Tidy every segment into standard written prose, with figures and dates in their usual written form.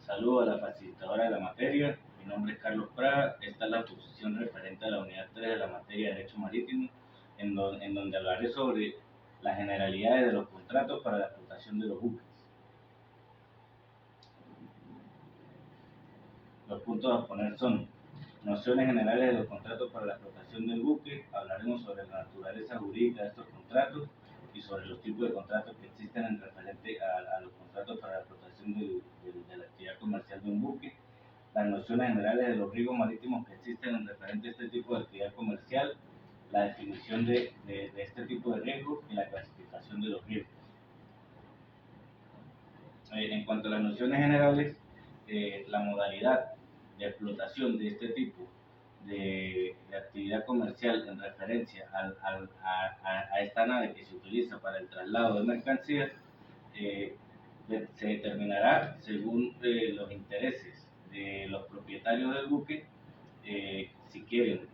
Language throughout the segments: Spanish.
Saludo a la facilitadora de la materia. Mi nombre es Carlos Prada. Esta es la exposición referente a la unidad 3 de la materia de Derecho Marítimo, en donde hablaré sobre las generalidades de los contratos para la explotación de los buques. Los puntos a exponer son nociones generales de los contratos para la explotación del buque. Hablaremos sobre la naturaleza jurídica de estos contratos y sobre los tipos de contratos que existen en referente a los contratos para la explotación de la actividad comercial de un buque. Las nociones generales de los riesgos marítimos que existen en referente a este tipo de actividad comercial, la definición de este tipo de riesgos y la clasificación de los riesgos. En cuanto a las nociones generales, la modalidad de explotación de este tipo de actividad comercial en referencia a esta nave que se utiliza para el traslado de mercancías se determinará según los intereses de los propietarios del buque, si quieren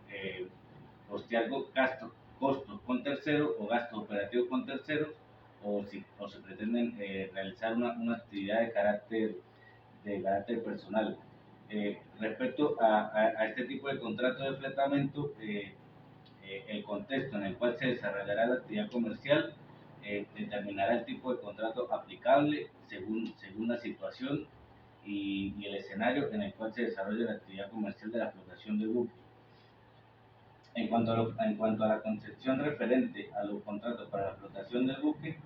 costear costos con terceros o gastos operativos con terceros, o se pretenden realizar una actividad de carácter personal. Respecto a este tipo de contrato de fletamento, el contexto en el cual se desarrollará la actividad comercial determinará el tipo de contrato aplicable según la situación y el escenario en el cual se desarrolla la actividad comercial de la explotación del buque. En cuanto a la concepción referente a los contratos para la explotación del buque,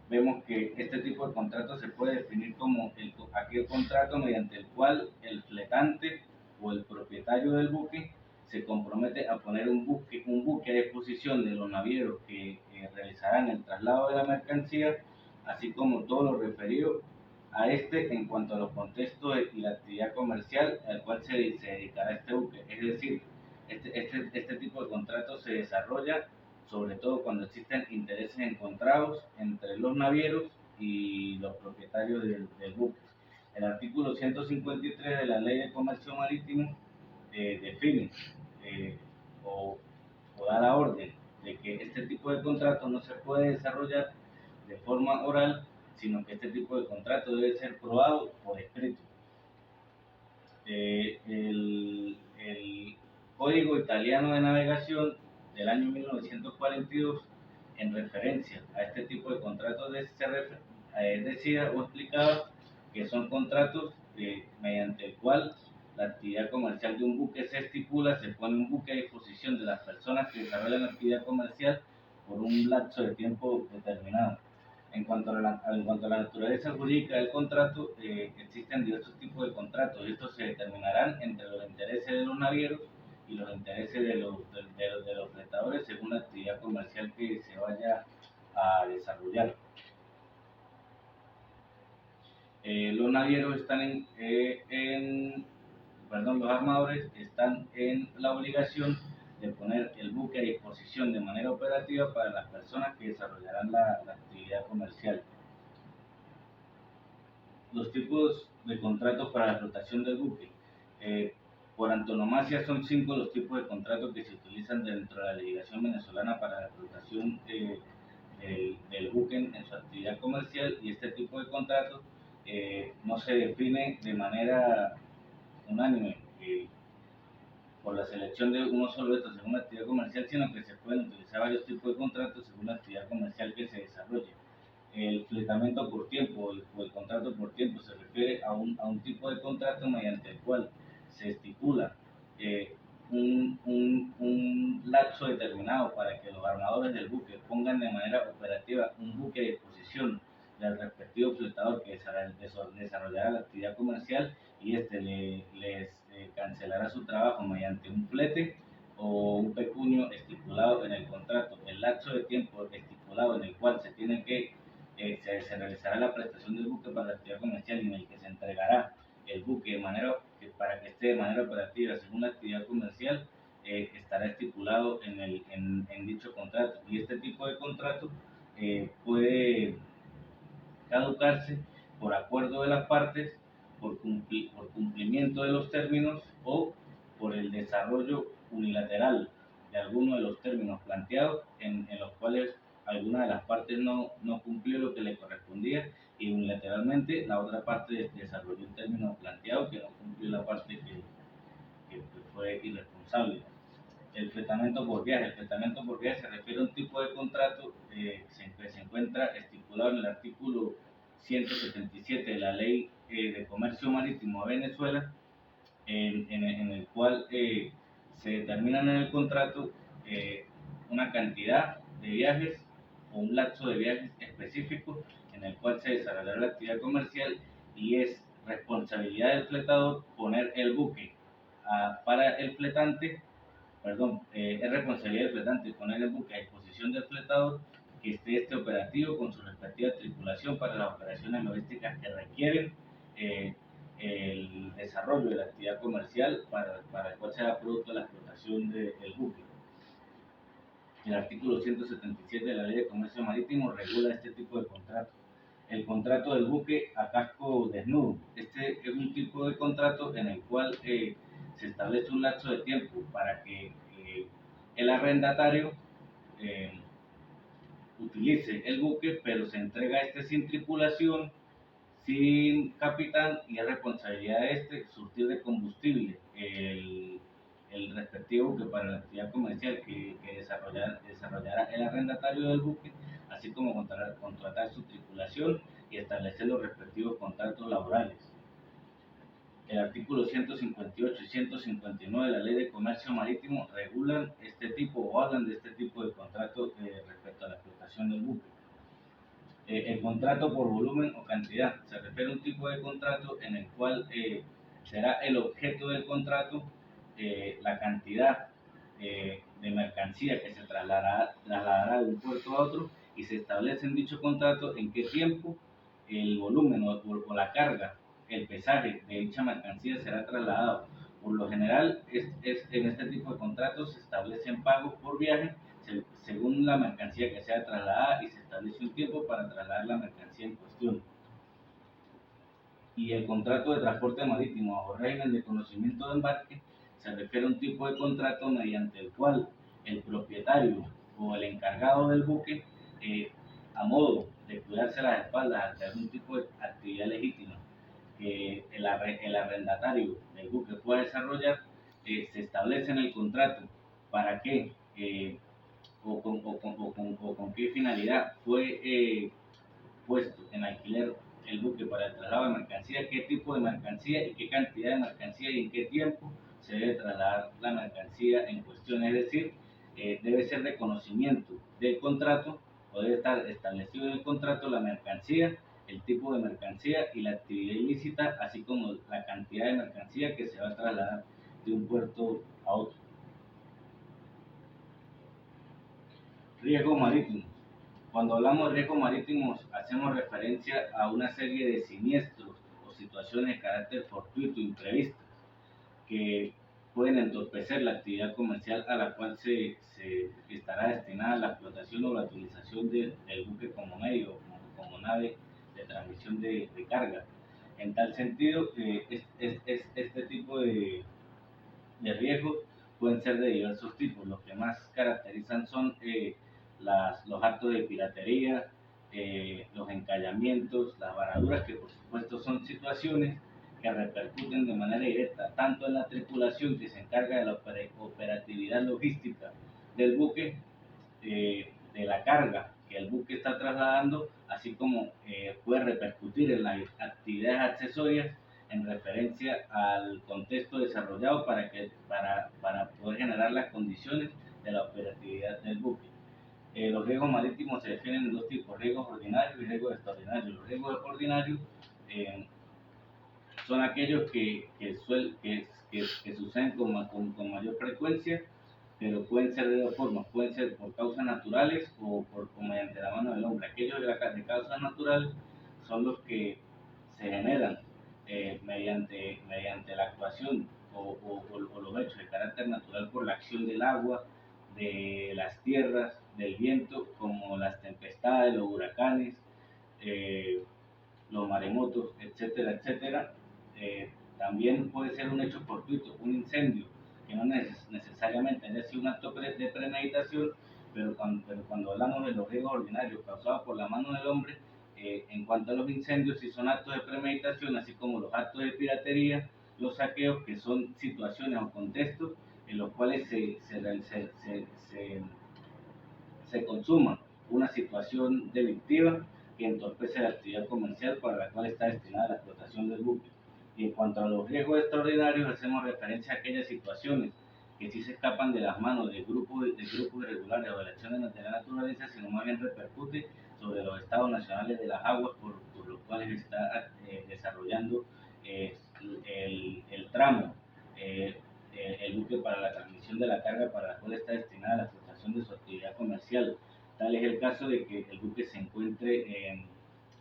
vemos que este tipo de contrato se puede definir como aquel contrato mediante el cual el fletante o el propietario del buque se compromete a poner un buque a disposición de los navieros que realizarán el traslado de la mercancía, así como todo lo referido a este en cuanto a los contextos y la actividad comercial al cual se dedicará este buque. Es decir, este tipo de contrato se desarrolla sobre todo cuando existen intereses encontrados entre los navieros y los propietarios del buque. El artículo 153 de la Ley de Comercio Marítimo define o da la orden de que este tipo de contrato no se puede desarrollar de forma oral, sino que este tipo de contrato debe ser probado por escrito. El Código Italiano de Navegación del año 1942, en referencia a este tipo de contratos, decía o explicaba que son contratos mediante el cual la actividad comercial de un buque se estipula, se pone un buque a disposición de las personas que desarrollan la actividad comercial por un lapso de tiempo determinado. En cuanto a la naturaleza jurídica del contrato, existen diversos tipos de contratos y estos se determinarán entre los intereses de los navieros y los intereses de los fletadores según la actividad comercial que se vaya a desarrollar. Los navieros están los armadores están en la obligación de poner el buque a disposición de manera operativa para las personas que desarrollarán la actividad comercial. Los tipos de contratos para la explotación del buque. Por antonomasia son 5 los tipos de contratos que se utilizan dentro de la legislación venezolana para la explotación del buque en su actividad comercial, y este tipo de contratos no se define de manera unánime por la selección de uno solo de estos según la actividad comercial, sino que se pueden utilizar varios tipos de contratos según la actividad comercial que se desarrolle. El fletamento por tiempo o el contrato por tiempo se refiere a un tipo de contrato mediante el cual se estipula un lapso determinado para que los armadores del buque pongan de manera operativa un buque a disposición del respectivo fletador que desarrollará la actividad comercial, y les cancelará su trabajo mediante un flete o un pecunio estipulado en el contrato. El lapso de tiempo estipulado en el cual se realizará la prestación del buque para la actividad comercial y en el que se entregará el buque para que esté de manera operativa según la actividad comercial, estará estipulado en dicho contrato, y este tipo de contrato puede caducarse por acuerdo de las partes, por cumplimiento de los términos o por el desarrollo unilateral de alguno de los términos planteados en los cuales alguna de las partes no cumplió lo que le correspondía y unilateralmente la otra parte desarrolló un término planteado que no cumplió la parte que fue irresponsable. El fletamento por viaje. El fletamento por viaje se refiere a un tipo de contrato que se encuentra estipulado en el artículo 177 de la Ley de Comercio Marítimo de Venezuela, en el cual se determinan en el contrato eh, una cantidad de viajes o un lapso de viajes específico en el cual se desarrollará la actividad comercial y es responsabilidad del fletador poner el buque para el fletante, perdón, es responsabilidad del fletante poner el buque a disposición del fletador que esté este operativo con su respectiva tripulación para las operaciones logísticas que requieren eh, el desarrollo de la actividad comercial para el cual sea producto de la explotación del buque. El artículo 177 de la Ley de Comercio Marítimo regula este tipo de contrato. El contrato del buque a casco desnudo. Este es un tipo de contrato en el cual se establece un lapso de tiempo para que el arrendatario eh, utilice el buque, pero se entrega este sin tripulación, sin capitán, y es responsabilidad de este surtir de combustible el respectivo buque para la actividad comercial que desarrollará el arrendatario del buque, así como contratar su tripulación y establecer los respectivos contratos laborales. El artículo 158 y 159 de la Ley de Comercio Marítimo regulan este tipo o hablan de este tipo de contratos respecto a la explotación del buque. El contrato por volumen o cantidad se refiere a un tipo de contrato en el cual será el objeto del contrato la cantidad de mercancía que se trasladará de un puerto a otro y se establece en dicho contrato en qué tiempo el volumen o la carga, el pesaje de dicha mercancía será trasladado. Por lo general, en este tipo de contratos se establecen pagos por viaje según la mercancía que sea trasladada y se establece un tiempo para trasladar la mercancía en cuestión. Y el contrato de transporte marítimo bajo régimen de conocimiento de embarque se refiere a un tipo de contrato mediante el cual el propietario o el encargado del buque, a modo de cuidarse las espaldas ante algún tipo de actividad legítima que el arrendatario del buque pueda desarrollar, se establece en el contrato para qué o con qué finalidad fue puesto en alquiler el buque para el traslado de mercancía, qué tipo de mercancía y qué cantidad de mercancía y en qué tiempo se debe trasladar la mercancía en cuestión. Es decir, debe ser de conocimiento del contrato o debe estar establecido en el contrato la mercancía, el tipo de mercancía y la actividad ilícita, así como la cantidad de mercancía que se va a trasladar de un puerto a otro. Riesgos marítimos. Cuando hablamos de riesgos marítimos, hacemos referencia a una serie de siniestros o situaciones de carácter fortuito, imprevistas, que pueden entorpecer la actividad comercial a la cual se estará destinada la explotación o la utilización del buque como medio, como nave de transmisión de carga. En tal sentido, este tipo de riesgos pueden ser de diversos tipos. Los que más caracterizan son los actos de piratería, los encallamientos, las varaduras, que por supuesto son situaciones que repercuten de manera directa tanto en la tripulación que se encarga de la operatividad logística del buque, de la carga que el buque está trasladando, así como puede repercutir en las actividades accesorias en referencia al contexto desarrollado para poder generar las condiciones de la operatividad del buque. Los riesgos marítimos se definen en dos tipos: riesgos ordinarios y riesgos extraordinarios. Los riesgos ordinarios eh, son aquellos que suceden con mayor frecuencia, pero pueden ser de dos formas: pueden ser por causas naturales o mediante la mano del hombre. Aquellos de causas naturales son los que se generan mediante la actuación o los hechos de carácter natural por la acción del agua, de las tierras, del viento, como las tempestades, los huracanes, eh, los maremotos, etcétera, etcétera. También puede ser un hecho fortuito, un incendio, que no necesariamente haya sido un acto de premeditación, pero cuando hablamos de los riesgos ordinarios causados por la mano del hombre, en cuanto a los incendios, si son actos de premeditación, así como los actos de piratería, los saqueos, que son situaciones o contextos en los cuales se consuma una situación delictiva que entorpece la actividad comercial para la cual está destinada la explotación del buque. Y en cuanto a los riesgos extraordinarios, hacemos referencia a aquellas situaciones que sí se escapan de las manos de grupos irregulares o de acciones de la naturaleza, sino más bien repercute sobre los estados nacionales de las aguas por los cuales está desarrollando el tramo, el buque para la transmisión de la carga para la cual está destinada la explotación de su actividad comercial. Tal es el caso de que el buque se encuentre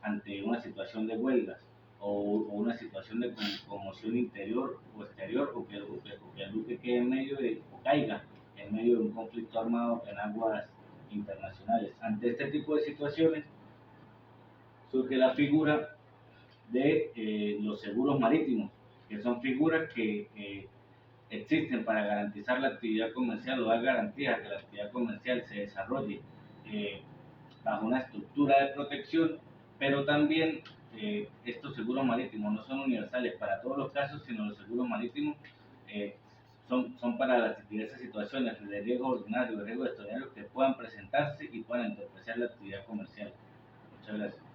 ante una situación de huelgas o una situación de conmoción interior o exterior, o que el buque quede en medio de, o caiga en medio de un conflicto armado en aguas internacionales. Ante este tipo de situaciones surge la figura de los seguros marítimos, que son figuras que existen para garantizar la actividad comercial o dar garantías a que la actividad comercial se desarrolle eh, bajo una estructura de protección, pero también estos seguros marítimos no son universales para todos los casos, sino los seguros marítimos eh, son para las diversas situaciones de riesgo ordinario, de riesgo extraordinario que puedan presentarse y puedan entorpecer la actividad comercial. Muchas gracias.